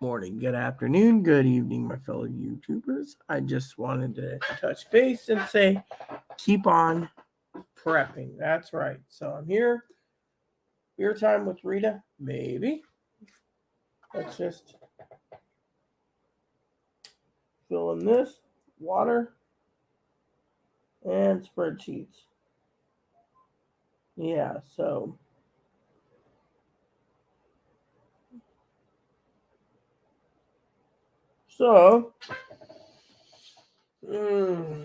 Morning, good afternoon, good evening, my fellow YouTubers. I just wanted to touch base and say keep on prepping. That's right. So I'm here, beer time with Rita, maybe. Let's just fill in this water and spreadsheets. Yeah, so, mm,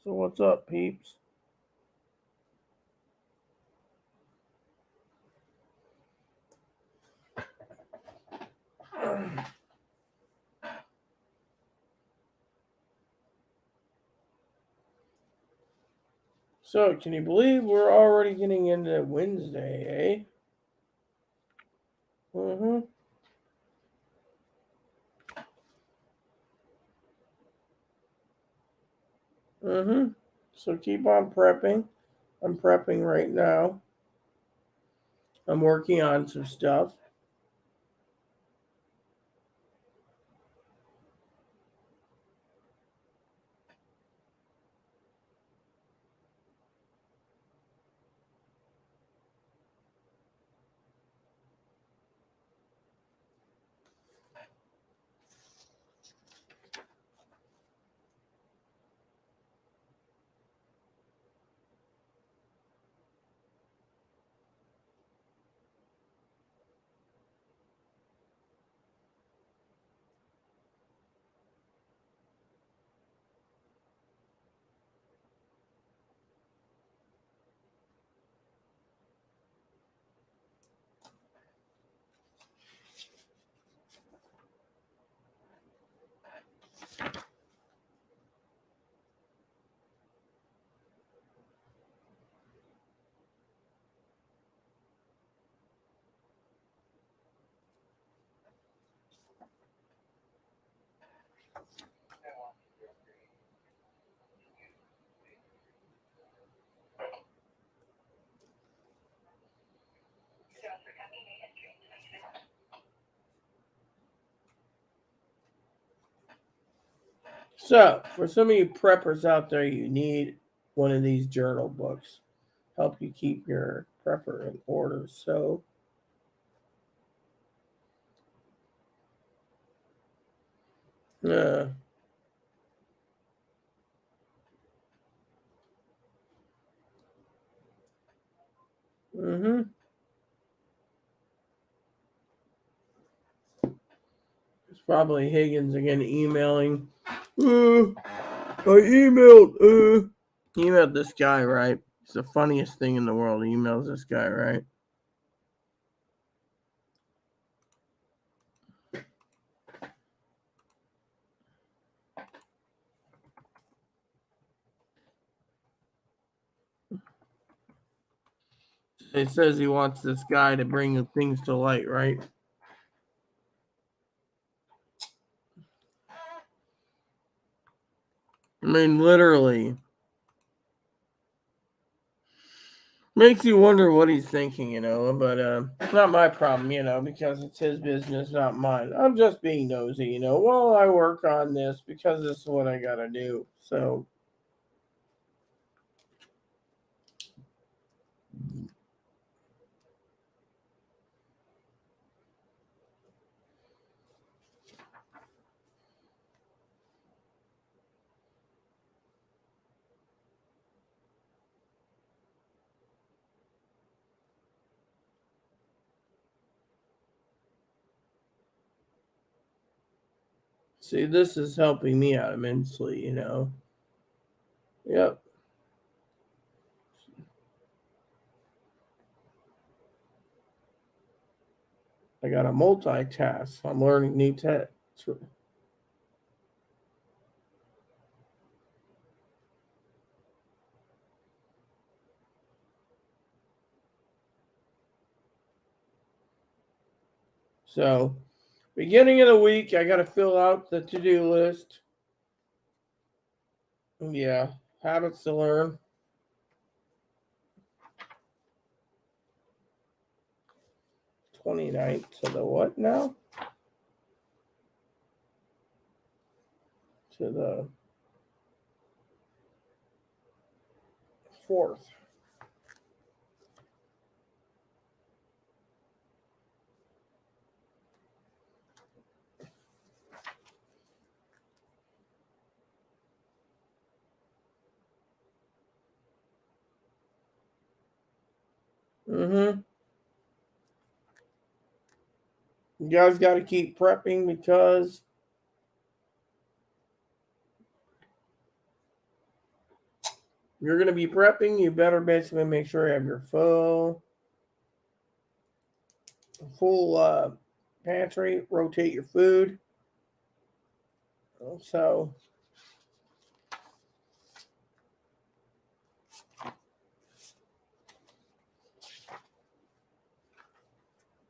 so what's up, peeps? So, can you believe we're already getting into Wednesday, eh? Mm-hmm. So keep on prepping. I'm prepping right now. I'm working on some stuff. So, for some of you preppers out there, you need one of these journal books. Help you keep your prepper in order. So, uh, mm-hmm. It's probably Higgins again emailing. I emailed this guy, right? It's the funniest thing in the world. He emails this guy, right? It says he wants this guy to bring things to light, right? I mean, literally. Makes you wonder what he's thinking, but not my problem, because it's his business, not mine. I'm just being nosy, Well, I work on this because this is what I gotta do. So, see, this is helping me out immensely. Yep. I got to multitask. I'm learning new tech. So, beginning of the week, I got to fill out the to-do list. Yeah, habits to learn. 29th to the what now? To the 4th. You guys got to keep prepping because you're going to be prepping. You better basically make sure you have your full pantry. Rotate your food. So,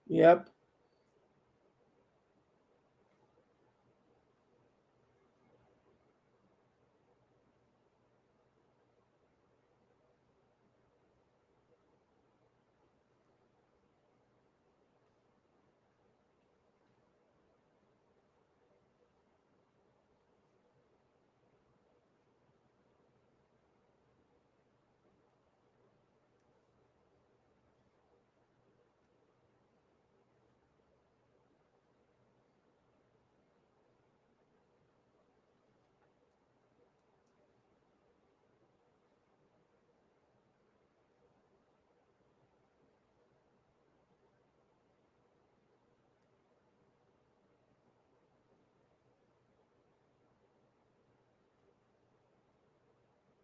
yep.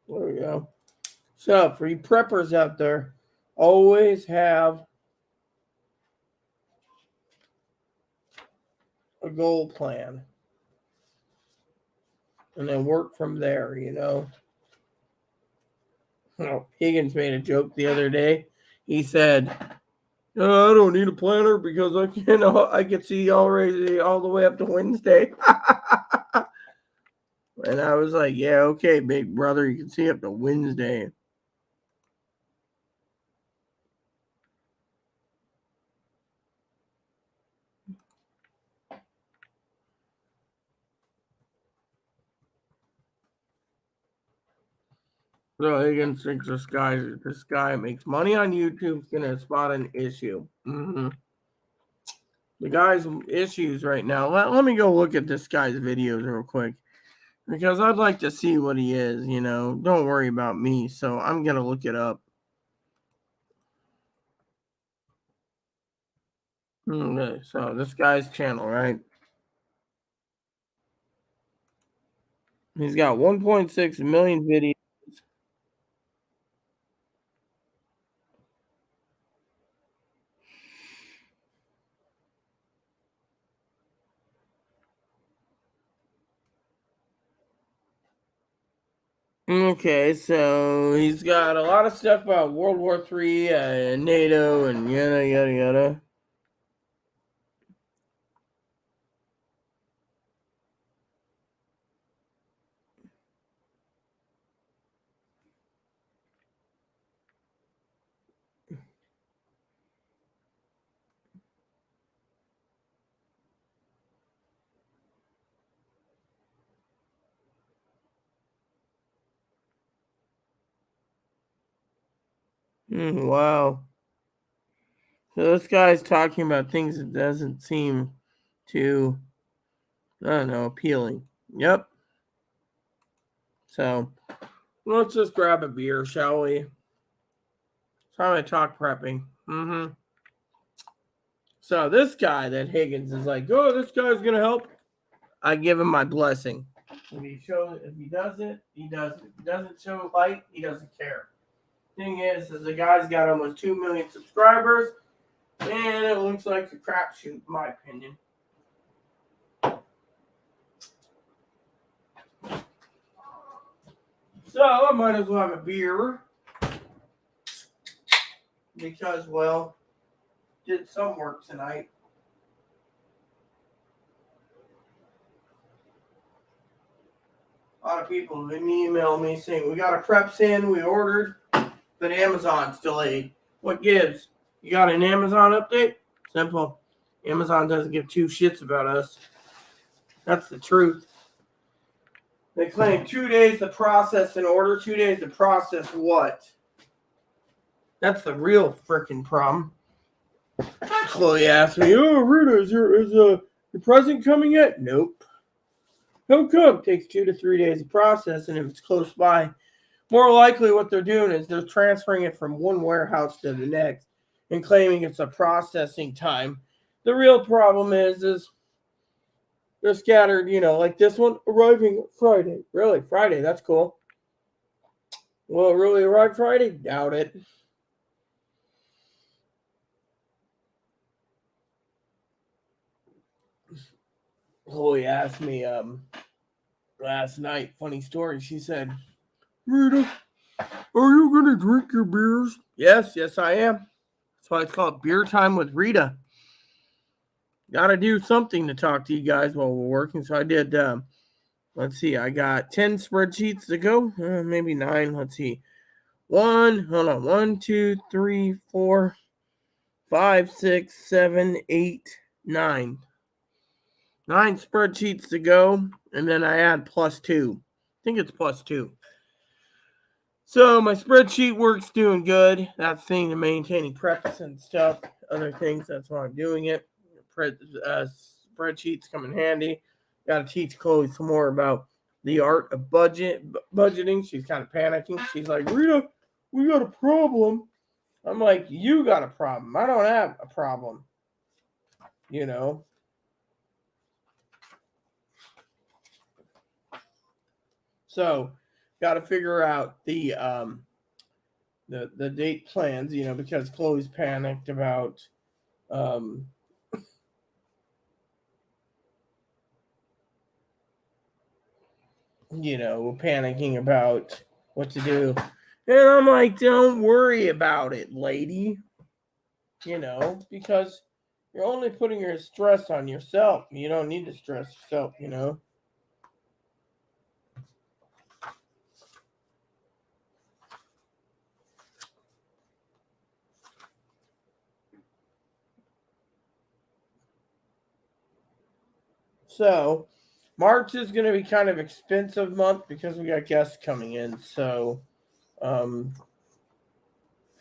There we go. So, for you preppers out there, always have a goal plan and then work from there, Higgins made a joke the other day. He said, I don't need a planner because I can see already all the way up to Wednesday. And I was like, yeah, okay, big brother, you can see up to Wednesday. So Higgins thinks this guy makes money on YouTube is gonna spot an issue. The guy's issues right now. Let me go look at this guy's videos real quick because I'd like to see what he is. Don't worry about me. So I'm gonna look it up. Okay, so this guy's channel, right? He's got 1.6 million videos. Okay, so he's got a lot of stuff about World War III, NATO, and yada yada yada. Wow. So this guy's talking about things that doesn't seem too, I don't know, appealing. Yep. So let's just grab a beer, shall we? Time to talk prepping. So this guy that Higgins is like, oh, this guy's gonna help. I give him my blessing. If he does it, he does it. If he doesn't show light, he doesn't care. Thing is the guy's got almost 2 million subscribers, and it looks like a crapshoot, in my opinion. So I might as well have a beer because, well, did some work tonight. A lot of people have been emailing me saying, we got our preps in, we ordered, but Amazon's delayed. What gives? You got an Amazon update? Simple. Amazon doesn't give two shits about us. That's the truth. They claim 2 days to process an order. 2 days to process what? That's the real freaking problem. Chloe asked me, "Oh, Rita, is your present coming yet?" Nope. How come? Takes 2 to 3 days to process, and if it's close by, more likely what they're doing is they're transferring it from one warehouse to the next and claiming it's a processing time. The real problem is they're scattered, like this one arriving Friday. Really? Friday, that's cool. Will it really arrive Friday? Doubt it. Chloe asked me last night, funny story. She said, Rita, are you going to drink your beers? Yes, I am. That's why it's called Beer Time with Rita. Got to do something to talk to you guys while we're working. So I did, let's see, I got 10 spreadsheets to go. Maybe 9. Let's see. 1, 2, 3, 4, 5, 6, 7, 8, 9. 9 spreadsheets to go. And then I add +2. I think it's +2. So my spreadsheet work's doing good. That's thing to maintaining preps and stuff. Other things, that's why I'm doing it. Spreadsheets come in handy. Got to teach Chloe some more about the art of budgeting. She's kind of panicking. She's like, Rita, we got a problem. I'm like, you got a problem. I don't have a problem. So, got to figure out the date plans. Because Chloe's panicked about panicking about what to do. And I'm like, don't worry about it, lady. Because you're only putting your stress on yourself. You don't need to stress yourself. So, March is going to be kind of expensive month because we got guests coming in. So,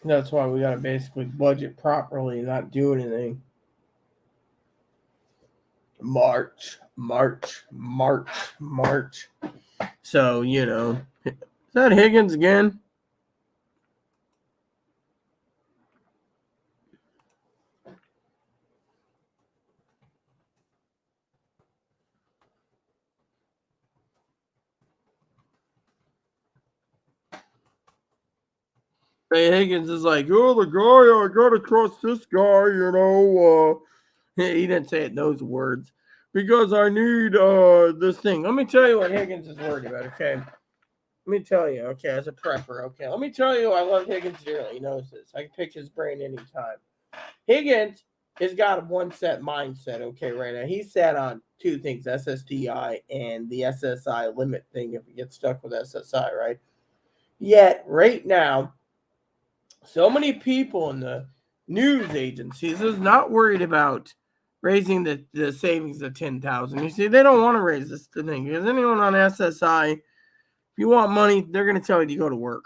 that's why we got to basically budget properly and not do anything. March. So, is that Higgins again? Hey, Higgins is like, oh, the guy, I gotta trust this guy, he didn't say it in those words. Because I need this thing. Let me tell you what Higgins is worried about, okay? Let me tell you, okay, as a prepper, okay. Let me tell you, I love Higgins dearly. He knows this. I can pick his brain anytime. Higgins has got a one set mindset, okay, right now. He's set on 2 things, SSDI and the SSI limit thing if he gets stuck with SSI, right? Yet, right now, so many people in the news agencies is not worried about raising the savings to 10,000. You see, they don't want to raise this thing because anyone on SSI, if you want money, they're going to tell you to go to work.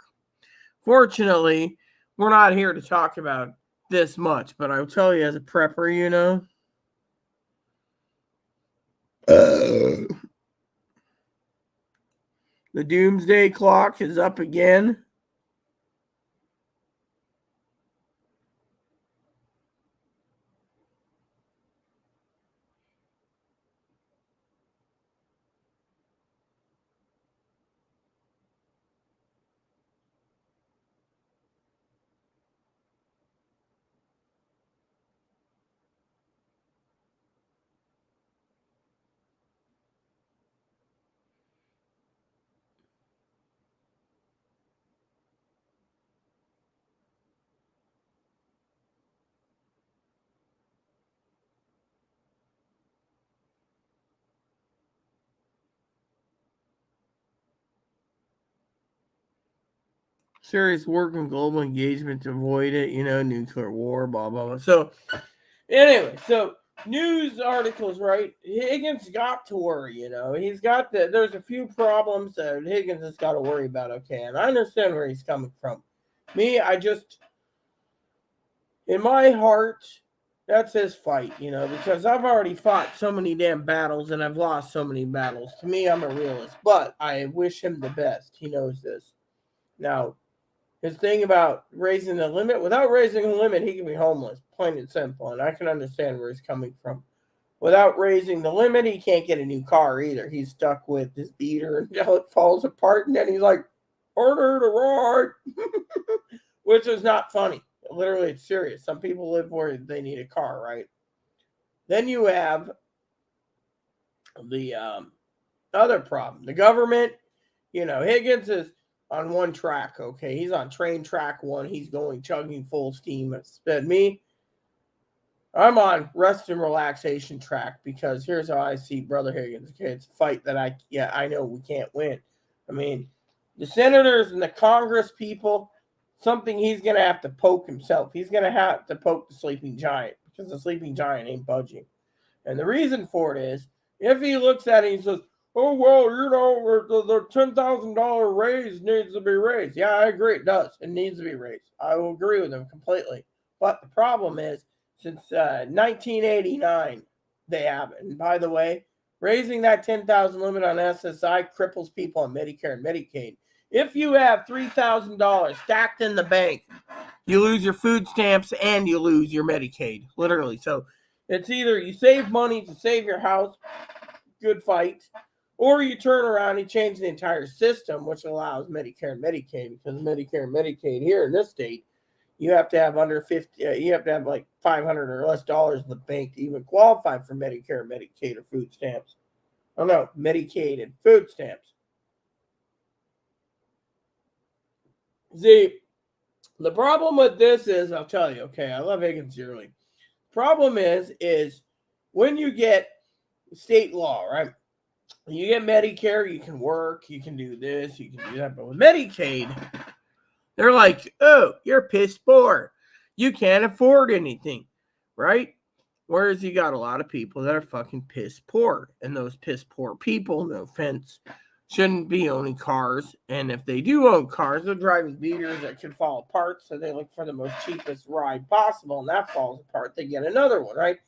Fortunately, we're not here to talk about this much, but I'll tell you as a prepper, the doomsday clock is up again. serious work on global engagement to avoid it, nuclear war, blah, blah, blah. So, anyway, news articles, right? Higgins got to worry, there's a few problems that Higgins has got to worry about, okay? And I understand where he's coming from. Me, in my heart, that's his fight, because I've already fought so many damn battles and I've lost so many battles. To me, I'm a realist, but I wish him the best. He knows this. Now, his thing about raising the limit, without raising the limit, he can be homeless, plain and simple, and I can understand where he's coming from. Without raising the limit, he can't get a new car either. He's stuck with this beater until it falls apart, and then he's like, order to ride, which is not funny. Literally, it's serious. Some people live where they need a car, right? Then you have the other problem. The government, Higgins is on one track, okay? He's on train track one. He's going chugging full steam. Instead, me, I'm on rest and relaxation track because here's how I see Brother Higgins. Okay, it's a fight that I know we can't win. I mean, the senators and the Congress people, something he's going to have to poke himself. He's going to have to poke the sleeping giant because the sleeping giant ain't budging. And the reason for it is, if he looks at it and says, oh, well, the $10,000 raise needs to be raised. Yeah, I agree. It does. It needs to be raised. I will agree with him completely. But the problem is, since 1989, they haven't. And by the way, raising that 10,000 limit on SSI cripples people on Medicare and Medicaid. If you have $3,000 stacked in the bank, you lose your food stamps and you lose your Medicaid, literally. So it's either you save money to save your house, good fight, or you turn around and change the entire system, which allows Medicare and Medicaid, because Medicare and Medicaid here in this state, you have to have under 50, you have to have like $500 or less in the bank to even qualify for Medicare, Medicaid, or food stamps. Oh no, Medicaid and food stamps. See, the problem with this is, I'll tell you, okay, I love Higgins dearly. Problem is when you get state law, right? You get Medicare, you can work, you can do this, you can do that. But with Medicaid, they're like, oh, you're piss poor. You can't afford anything, right? Whereas you got a lot of people that are fucking piss poor. And those piss poor people, no offense, shouldn't be owning cars. And if they do own cars, they're driving beaters that can fall apart. So they look for the most cheapest ride possible. And that falls apart. They get another one, right?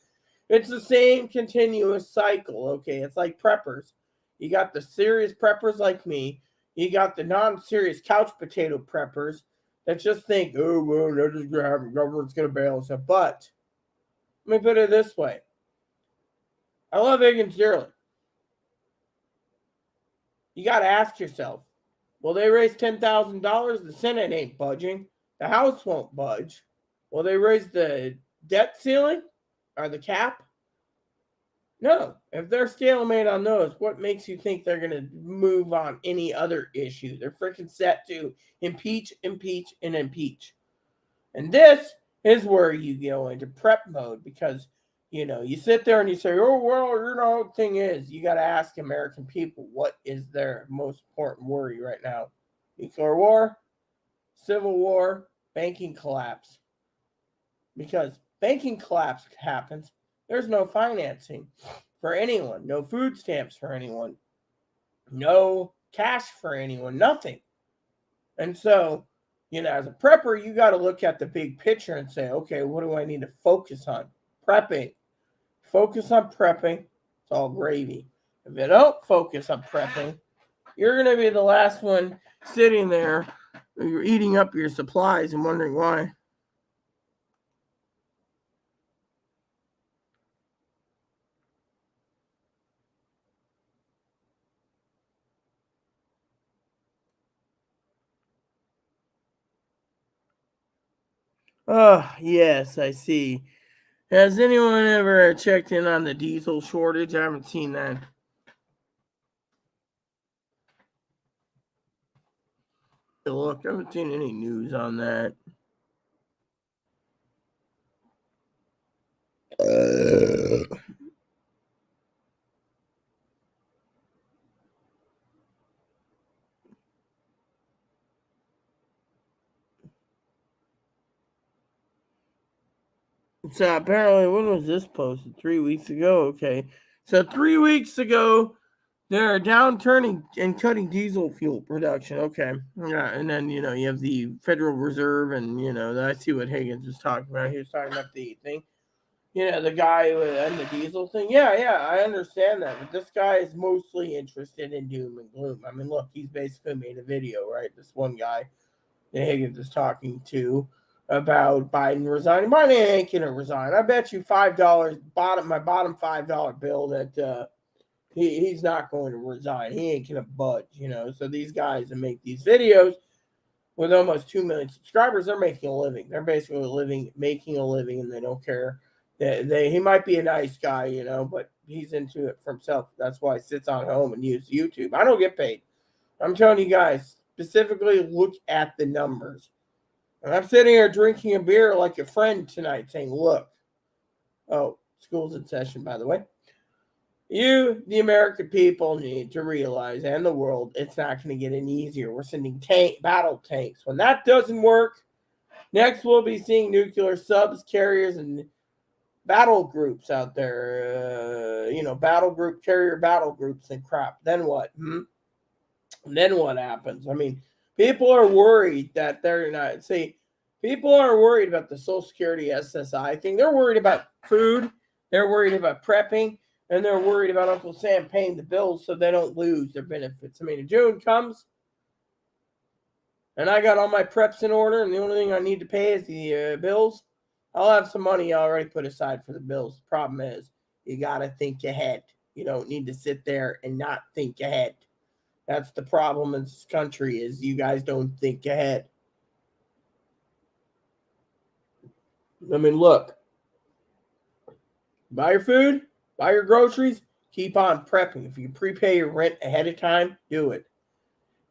It's the same continuous cycle, okay? It's like preppers. You got the serious preppers like me. You got the non-serious couch potato preppers that just think, oh, well, they're just going to have government's going to bail us out. But let me put it this way. I love Higgins dearly. You got to ask yourself, will they raise $10,000? The Senate ain't budging. The House won't budge. Will they raise the debt ceiling or the cap? No. If they're stalemate on those, what makes you think they're going to move on any other issue? They're freaking set to impeach, impeach, and impeach. And this is where you go into prep mode because, you sit there and you say, oh, well, the thing is, you got to ask American people what is their most important worry right now? Nuclear war, civil war, banking collapse. Because banking collapse happens, there's no financing for anyone, no food stamps for anyone, no cash for anyone, nothing. And so, as a prepper, you got to look at the big picture and say, okay, what do I need to focus on? Prepping. Focus on prepping. It's all gravy. If you don't focus on prepping, you're going to be the last one sitting there. You're eating up your supplies and wondering why. Oh, yes, I see. Has anyone ever checked in on the diesel shortage? I haven't seen that. Look, I haven't seen any news on that. So apparently, when was this posted? 3 weeks ago. Okay, so 3 weeks ago, they're downturning and cutting diesel fuel production. Okay, yeah, and then you have the Federal Reserve, and I see what Higgins was talking about. He was talking about the thing. The guy and the diesel thing. Yeah, yeah, I understand that, but this guy is mostly interested in doom and gloom. I mean, look, he's basically made a video, right? This one guy that Higgins is talking to about Biden resigning. Biden ain't gonna resign. I bet you $5 my bottom $5 bill that he's not going to resign. He ain't gonna budge. So these guys that make these videos with almost 2 million subscribers, they're making a living. They're basically making a living, and they don't care. He might be a nice guy, but he's into it for himself. That's why he sits on home and uses YouTube. I don't get paid. I'm telling you guys, specifically look at the numbers. And I'm sitting here drinking a beer like a friend tonight saying, look, school's in session, by the way. You, the American people, need to realize, and the world, it's not going to get any easier. We're sending battle tanks. When that doesn't work, next we'll be seeing nuclear subs, carriers, and battle groups out there. Carrier battle groups and crap. Then what? Then what happens? I mean, people are worried that they're not. See, people are worried about the Social Security SSI thing. They're worried about food. They're worried about prepping. And they're worried about Uncle Sam paying the bills so they don't lose their benefits. I mean, if June comes and I got all my preps in order and the only thing I need to pay is the bills, I'll have some money already put aside for the bills. The problem is you got to think ahead. You don't need to sit there and not think ahead. That's the problem in this country is you guys don't think ahead. I mean, look, buy your food, buy your groceries, keep on prepping. If you prepay your rent ahead of time, do it.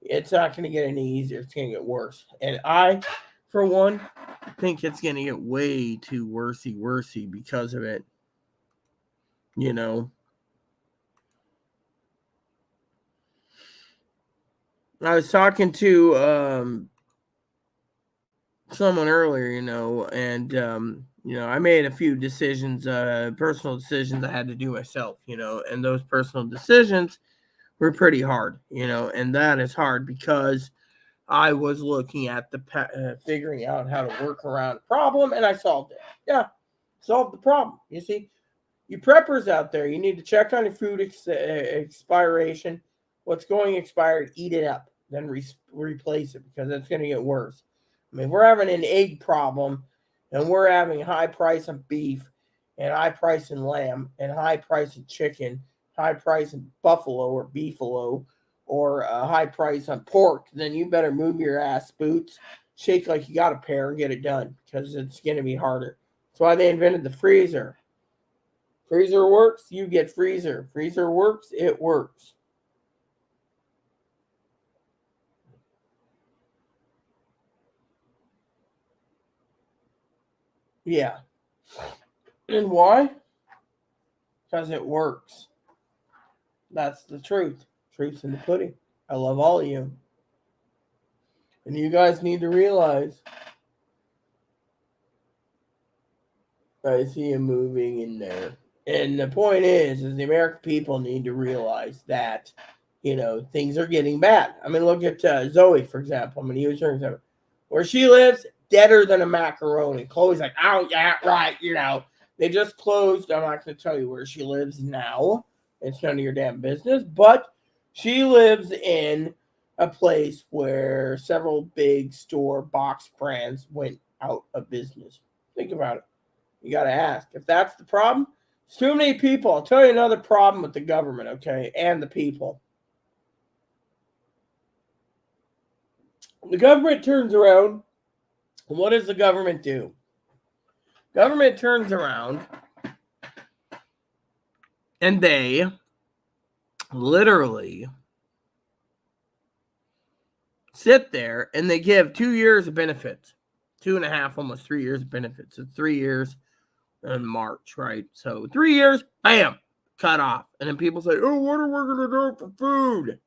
It's not going to get any easier. It's going to get worse. And I, for one, think it's going to get way too worsey because of it. I was talking to someone earlier, and I made a few decisions, personal decisions I had to do myself, and those personal decisions were pretty hard, and that is hard because I was looking at figuring out how to work around a problem, and I solved it. Yeah, solved the problem. You see, you preppers out there, you need to check on your food expiration. What's going expired, eat it up, then replace it because it's going to get worse. I mean, we're having an egg problem, and we're having high price of beef, and high price in lamb, and high price in chicken, high price in buffalo or beefalo, or a high price on pork. Then you better move your ass boots, shake like you got a pair, and get it done because it's going to be harder. That's why they invented the freezer. Freezer works, you get freezer. Freezer works, it works. Yeah. And why? Because it works. That's the truth. Truth's in the pudding. I love all of you. And you guys need to realize I see him moving in there. And the point is the American people need to realize that, things are getting bad. I mean, look at Zoe, for example. I'm going to use her example. Where she lives, deader than a macaroni. Chloe's like, oh, yeah, right, They just closed. I'm not going to tell you where she lives now. It's none of your damn business. But she lives in a place where several big store box brands went out of business. Think about it. You got to ask. If that's the problem, it's too many people. I'll tell you another problem with the government, okay, and the people. The government turns around. What does the government do? Government turns around and they literally sit there and they give 2 years of benefits. 2.5, almost 3 years of benefits. It's 3 years in March, right? So 3 years, bam, cut off. And then people say, oh, what are we going to do for food?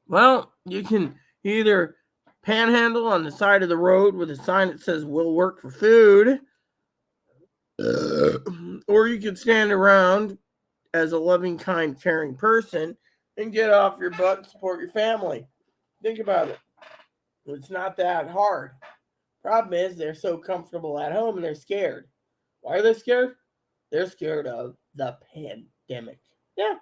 Well, you can either panhandle on the side of the road with a sign that says "We'll work for food," or you can stand around as a loving, kind, caring person and get off your butt and support your family. Think about it. It's not that hard. Problem is, they're so comfortable at home and they're scared. Why are they scared? They're scared of the pandemic. Yeah.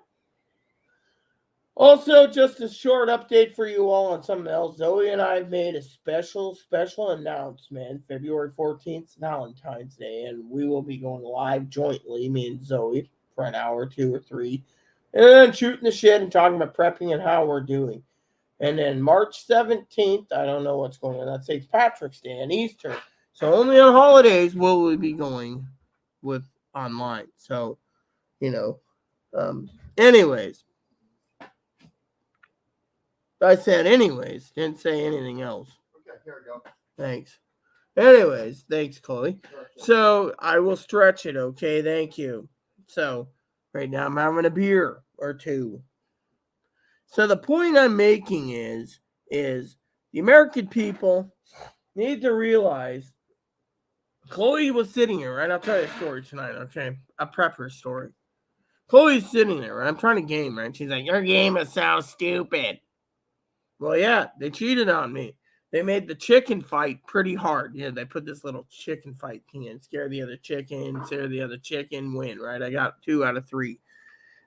Also, just a short update for you all on something else. Zoe and I have made a special announcement. February 14th, Valentine's Day, and we will be going live jointly, me and Zoe, for an hour, 2 or 3, and then shooting the shit and talking about prepping and how we're doing. And then March 17th, I don't know what's going on. That's St. Patrick's Day and Easter. So only on holidays will we be going with online. So, anyways. I said anyways. Didn't say anything else. Okay, here we go. Thanks. Anyways, thanks, Chloe. So I will stretch it, okay? Thank you. So right now I'm having a beer or two. So the point I'm making is the American people need to realize Chloe was sitting here, right? I'll tell you a story tonight, okay? A prepper story. Chloe's sitting there, right? I'm trying to game, right? She's like, your game is so stupid. Well, yeah, they cheated on me. They made the chicken fight pretty hard. Yeah, they put this little chicken fight thing in. Scare the other chicken, win, right? I got 2 out of 3.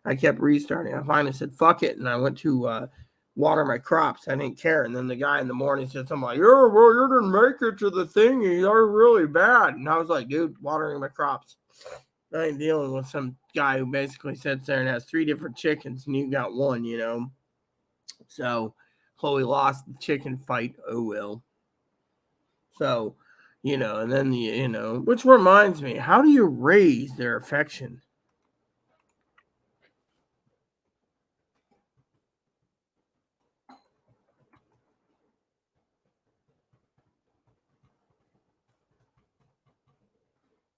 I kept restarting. I finally said, fuck it. And I went to water my crops. I didn't care. And then the guy in the morning said something like, you didn't make it to the thing. You're really bad. And I was like, dude, watering my crops. I ain't dealing with some guy who basically sits there and has 3 different chickens and you got 1, So Chloe lost the chicken fight. Oh, well. So, and then, which reminds me, how do you raise their affection?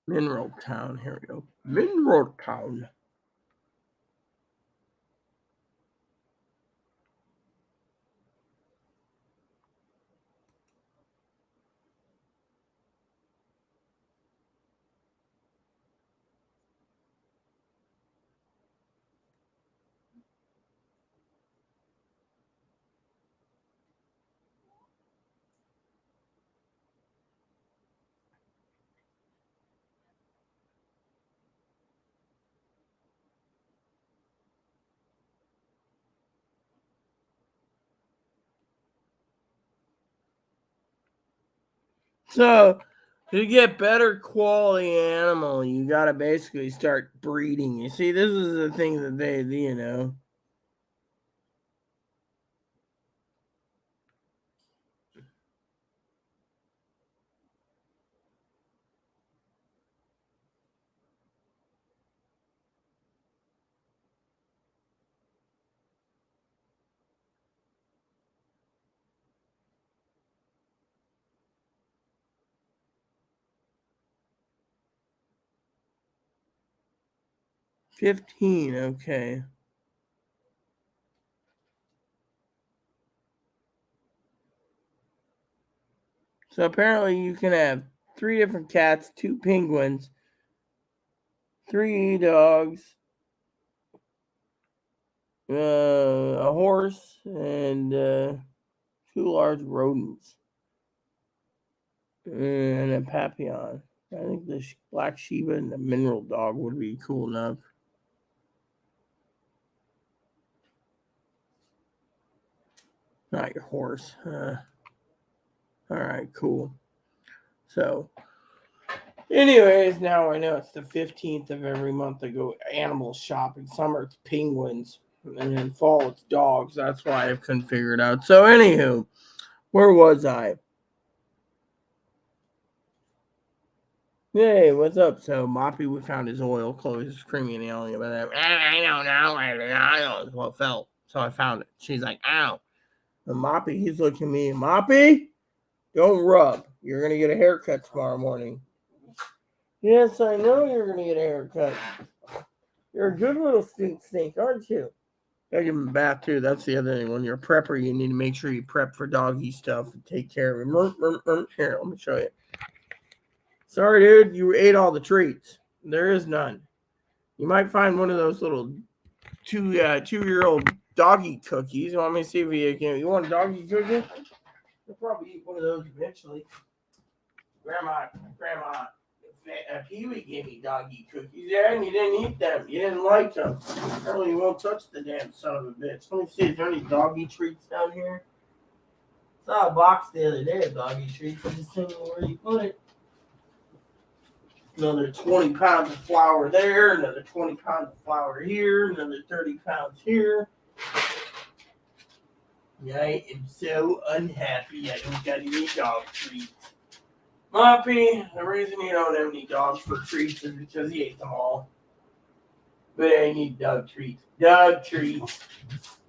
Mineral Town. Here we go. Mineral Town. So, to get better quality animal, you got to basically start breeding. You see, this is the thing that they. 15, okay. So apparently you can have 3 different cats, 2 penguins, 3 dogs, a horse, and 2 large rodents, and a papillon. I think the black Shiba and the mineral dog would be cool enough. Not your horse. All right, cool. So, anyways, now I know it's the 15th of every month I go animal shopping. Summer it's penguins, and then fall it's dogs. That's why I couldn't figure it out. So, anywho, where was I? Hey, what's up? So, Moppy, we found his oil. Chloe's screaming and yelling about that. I don't know. I don't know. Well, it fell. So, I found it. She's like, ow. And Moppy, he's looking at me. Moppy, don't rub. You're going to get a haircut tomorrow morning. Yes, I know you're going to get a haircut. You're a good little stink, aren't you? Gotta give him a bath too. That's the other thing. When you're a prepper, you need to make sure you prep for doggy stuff and take care of him. Here, let me show you. Sorry, dude, you ate all the treats. There is none. You might find one of those little two-year-old doggy cookies. You want me to see if you can? You want a doggy cookie? You'll probably eat one of those eventually. Grandma, Pee Wee gave me doggy cookies. Yeah, and you didn't eat them. You didn't like them. Apparently, you won't touch the damn son of a bitch. Let me see. Is there any doggy treats down here? I saw a box the other day of doggy treats. I just didn't know where you put it. Another 20 pounds of flour there. Another 20 pounds of flour here. Another 30 pounds here. I am so unhappy I don't got any dog treats. Moppy, the reason you don't have any dogs for treats is because he ate them all. But I need dog treats. Dog treats.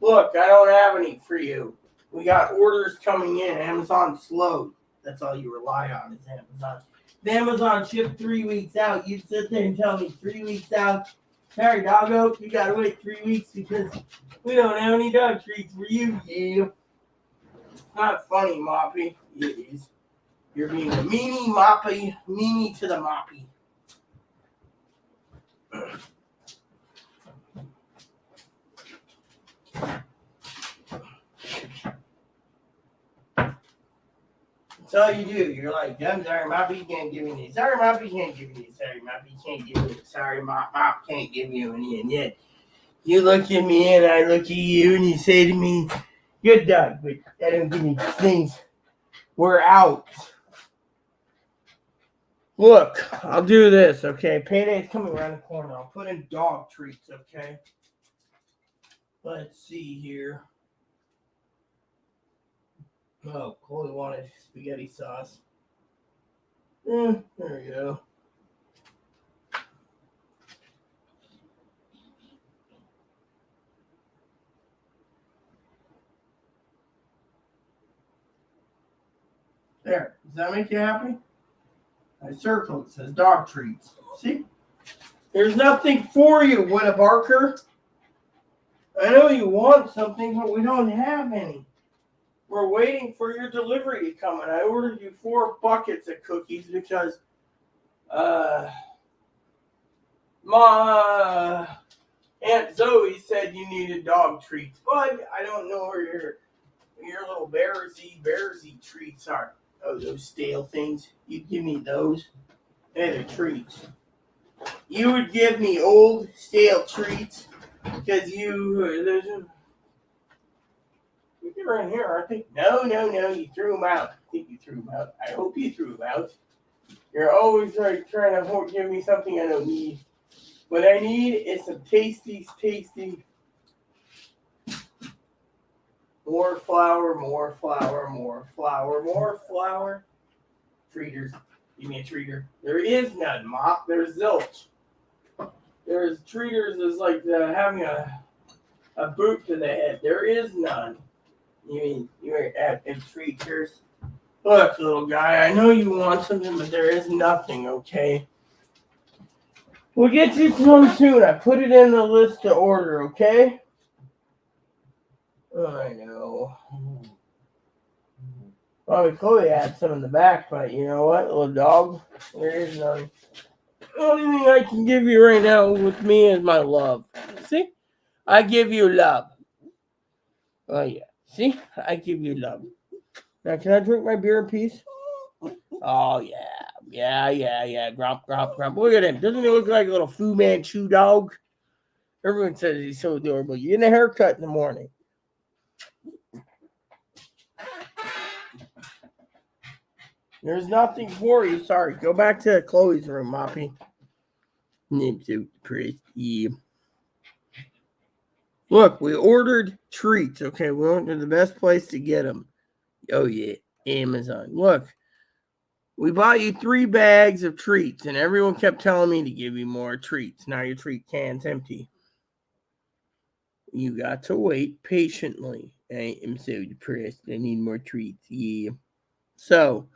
Look, I don't have any for you. We got orders coming in. Amazon's slow. That's all you rely on is Amazon. If Amazon shipped 3 weeks out, you'd sit there and tell me 3 weeks out. Sorry, doggo, you gotta wait 3 weeks because we don't have any dog treats for you. Yeah. Not funny, Moppy. It is. You're being a meanie moppy, meanie to the moppy. That's all you do. You're like, I'm sorry, Moppy can't give me any. Sorry, Moppy can't give me any. Sorry, Moppy can't give me any. Sorry, Mop can't give you any. And yet, you look at me and I look at you and you say to me, good dog, but I don't give me these things. We're out. Look, I'll do this, okay? Payday's coming around the corner. I'll put in dog treats, okay? Let's see here. Oh, Chloe wanted spaghetti sauce. There we go. There. Does that make you happy? I circled. It says dog treats. See? There's nothing for you, Winna Barker. I know you want something, but we don't have any. We're waiting for your delivery to come, and I ordered you 4 buckets of cookies because my Aunt Zoe said you needed dog treats. But I don't know where your little bearsy treats are. Oh, those stale things. You'd give me those. They're the treats. You would give me old, stale treats because they're in here, I think. No, you threw them out. I think you threw them out. I hope you threw them out. You're always trying to give me something I don't need. What I need is some tasty. More flour. Treaters. Give me a treater. There is none, Mop. There's zilch. There's treaters is like having a boot to the head. There is none. You mean you're at treaters? Look, little guy, I know you want something, but there is nothing, okay? We'll get you some soon. I put it in the list to order, okay? Oh, I know. Probably Chloe had some in the back, but you know what, little dog? There is none. The only thing I can give you right now with me is my love. See? I give you love. Oh, yeah. See? I give you love. Now, can I drink my beer in peace? Oh, yeah. Yeah. Grump. Look at him. Doesn't he look like a little Fu Manchu dog? Everyone says he's so adorable. You get a haircut in the morning. There's nothing for you. Sorry. Go back to Chloe's room, Moppy. I'm so depressed. Yeah. Look, we ordered treats. Okay, we went to the best place to get them. Oh, yeah. Amazon. Look, we bought you 3 bags of treats, and everyone kept telling me to give you more treats. Now your treat can's empty. You got to wait patiently. I am so depressed. I need more treats. Yeah. So,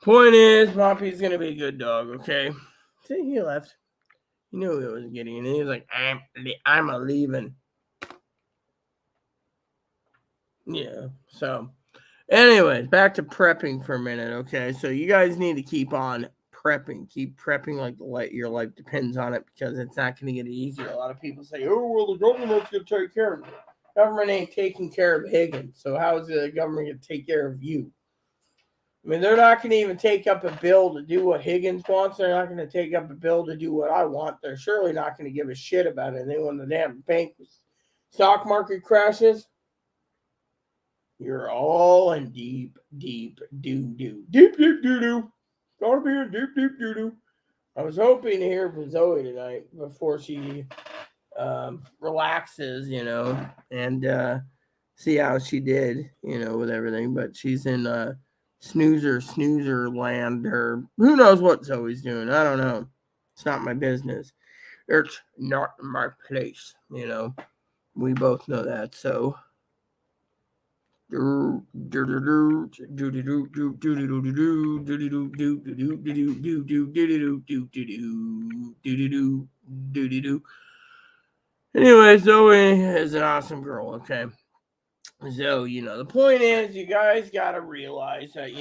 point is, Moppy's going to be a good dog, okay? See, he left. He knew he wasn't getting it. He was like, I'm a leaving. Yeah. So, anyways, back to prepping for a minute. Okay. So, you guys need to keep on prepping. Keep prepping like your life depends on it because it's not going to get easier. A lot of people say, oh, well, the government's going to take care of it. Government ain't taking care of Higgins. So, how is the government going to take care of you? I mean, they're not going to even take up a bill to do what Higgins wants. They're not going to take up a bill to do what I want. They're surely not going to give a shit about it. And then when the damn stock market crashes, you're all in deep, deep doo-doo. Deep, deep doo-doo. Gotta be in deep, deep doo-doo. I was hoping to hear from Zoe tonight before she relaxes, and see how she did, with everything. But she's in snoozer land, or who knows what Zoe's doing. I don't know. It's not my business. It's not my place, We both know that. So anyway, Zoe is an awesome girl, okay? So, the point is, you guys got to realize that,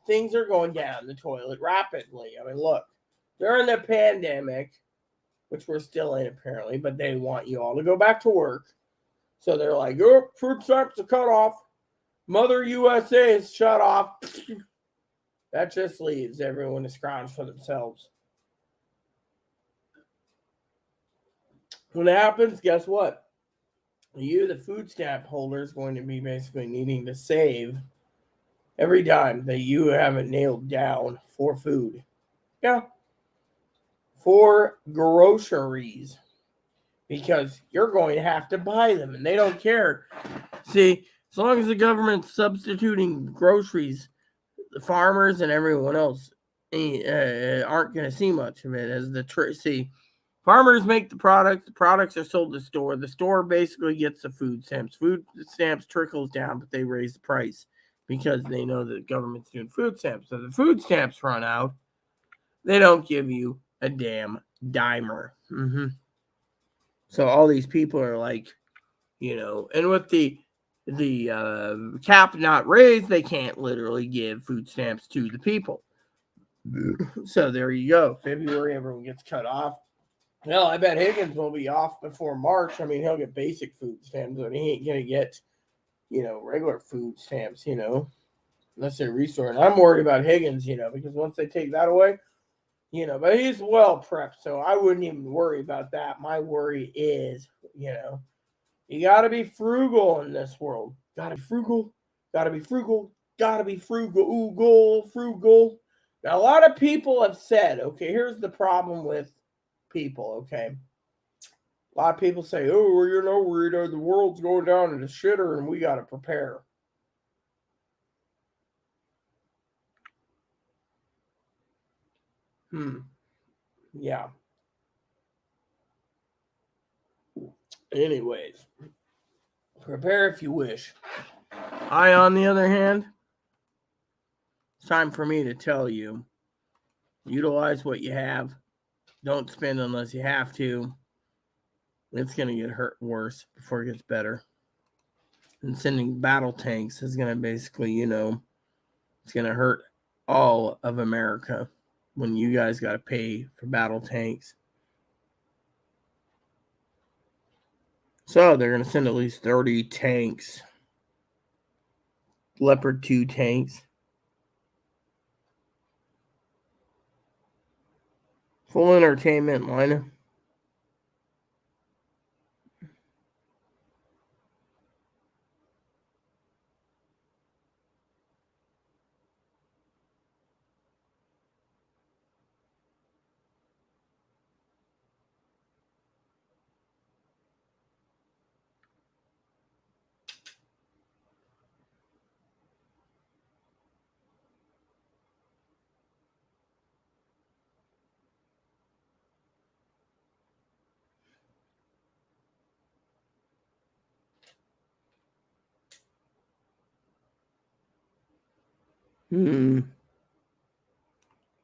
things are going down the toilet rapidly. I mean, look, during the pandemic, which we're still in apparently, but they want you all to go back to work. So they're like, oh, food stamps are cut off. Mother USA is shut off. That just leaves everyone to scrounge for themselves. When it happens, guess what? You, the food stamp holder, is going to be basically needing to save every dime that you haven't nailed down for food. Yeah. For groceries. Because you're going to have to buy them, and they don't care. See, as long as the government's substituting groceries, the farmers and everyone else aren't going to see much of it. As see, farmers make the products are sold to the store basically gets the food stamps trickles down, but they raise the price because they know that the government's doing food stamps. So the food stamps run out, they don't give you a damn dimer. So all these people are like, and with the cap not raised, they can't literally give food stamps to the people. So there you go. February, everyone gets cut off. Well, I bet Higgins will be off before March. I mean, he'll get basic food stamps, but he ain't gonna get, regular food stamps, unless they restore. And I'm worried about Higgins, because once they take that away, but he's well prepped, so I wouldn't even worry about that. My worry is, you got to be frugal in this world. Got to be frugal. Got to be frugal. Got to be frugal. Ooh, frugal. Now, a lot of people have said, okay, here's the problem with people, okay? A lot of people say, oh, Rita, the world's going down in the shitter and we got to prepare. Yeah. Anyways, prepare if you wish. I, on the other hand, it's time for me to tell you, utilize what you have. Don't spend unless you have to. It's going to get worse before it gets better. And sending battle tanks is going to basically, it's going to hurt all of America when you guys got to pay for battle tanks. So they're going to send at least 30 tanks. Leopard 2 tanks. Full entertainment, Lina.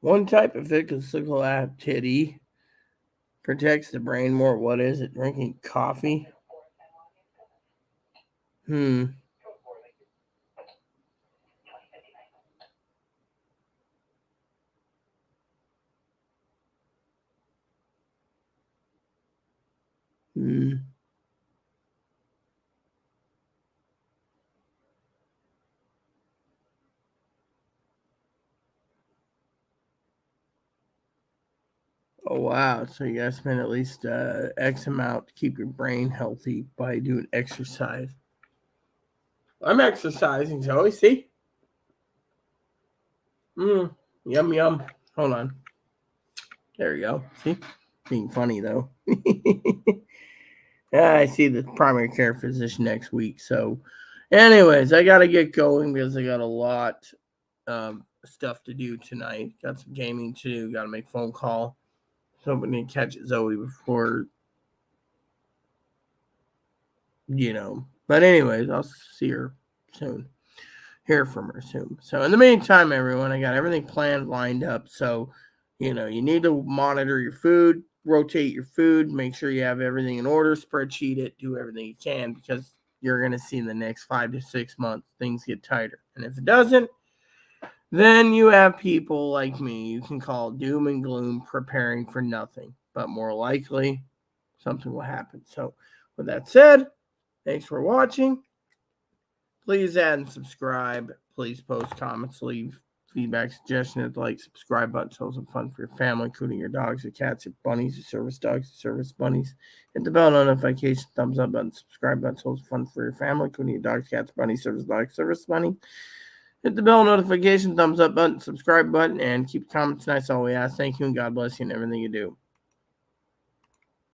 One type of physical activity protects the brain more. What is it? Drinking coffee? Oh wow! So you gotta spend at least X amount to keep your brain healthy by doing exercise. I'm exercising, Zoe. See? Yum yum. Hold on. There you go. See? Being funny though. Yeah, I see the primary care physician next week. So, anyways, I gotta get going because I got a lot stuff to do tonight. Got some gaming to do. Got to make a phone call. Hoping to catch Zoe before, But anyways, I'll see her soon. Hear from her soon. So in the meantime, everyone, I got everything planned, lined up. So, you need to monitor your food, rotate your food, make sure you have everything in order, spreadsheet it, do everything you can because you're going to see in the next 5 to 6 months things get tighter. And if it doesn't, then you have people like me you can call doom and gloom preparing for nothing. But more likely, something will happen. So with that said, thanks for watching. Please add and subscribe. Please post comments, leave feedback, suggestions, like, subscribe button. So some fun for your family, including your dogs, your cats, your bunnies, your service dogs, your service bunnies. Hit the bell notification, thumbs up button, subscribe button. So some fun for your family, including your dogs, cats, bunnies, service dogs, service bunny. Hit the bell notification, thumbs up button, subscribe button, and keep comments nice. All we ask. Thank you, and God bless you in everything you do.